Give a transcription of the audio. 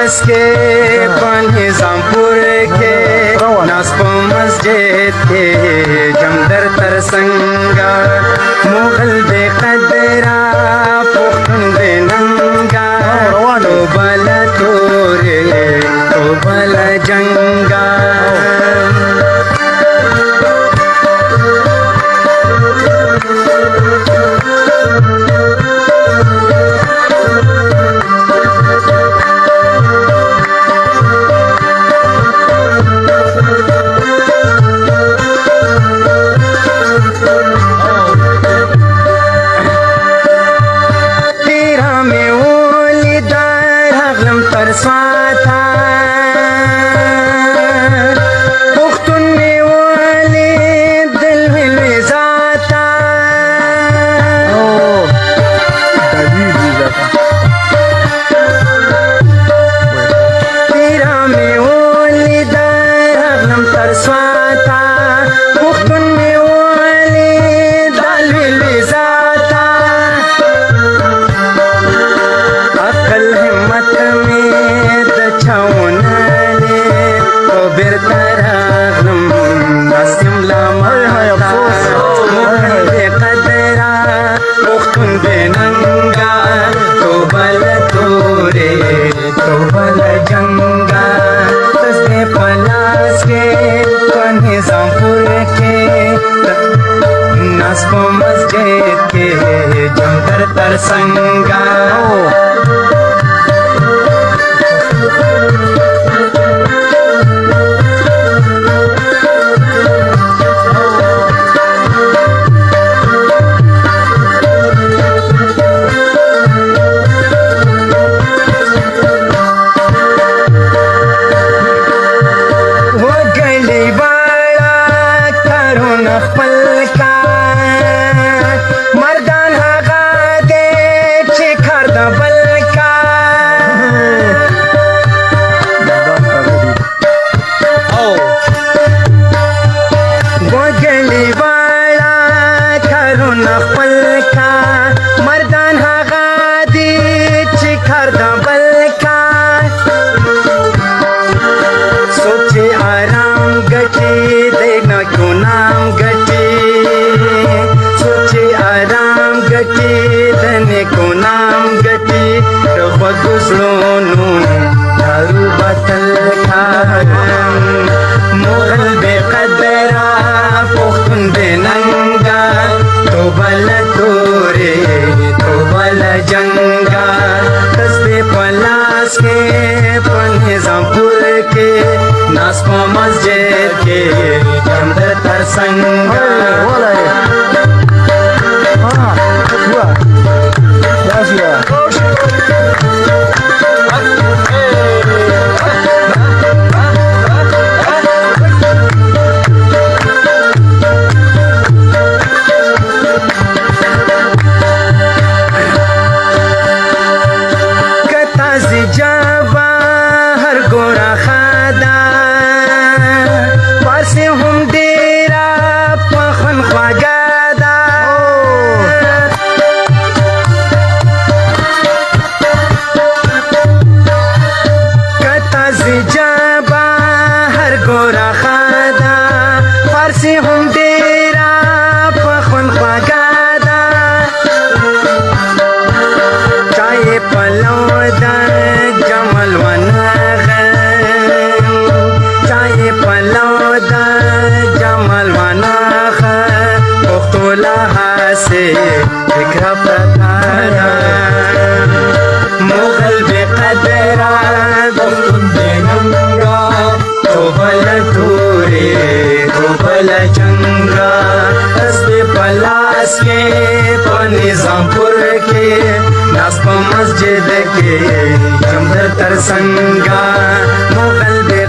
پلاس کے نظامپور کے ناس په مسجد کے جمدر تر سنگا مغل بے قدرا پختون بے ننگا تو بلا تورے تو بلا جنگا سواتا پختون می والی دل ویلوی ذاتا تیرا می والی در اغلم تر سواتا پختون می والی دل ویلوی ذاتا عقل همت می مسجد کے جمدر تر سنگا کو نام گتی رب گسلونو دارو بطل کھاگم مغل بے قدرہ پختون بے ننگا تو بلا تورے تو بلا جنگا تسبے پلاس کے نظامپور کے ناس په مسجد کے جمدر تر سنگا مغل بے قدرہ پختون بے ننگا تو بلا تورے تو بلا جنگا تسبے پلاس کے نظامپور کے ناس په مسجد کے جمدر تر سنگا مغل بے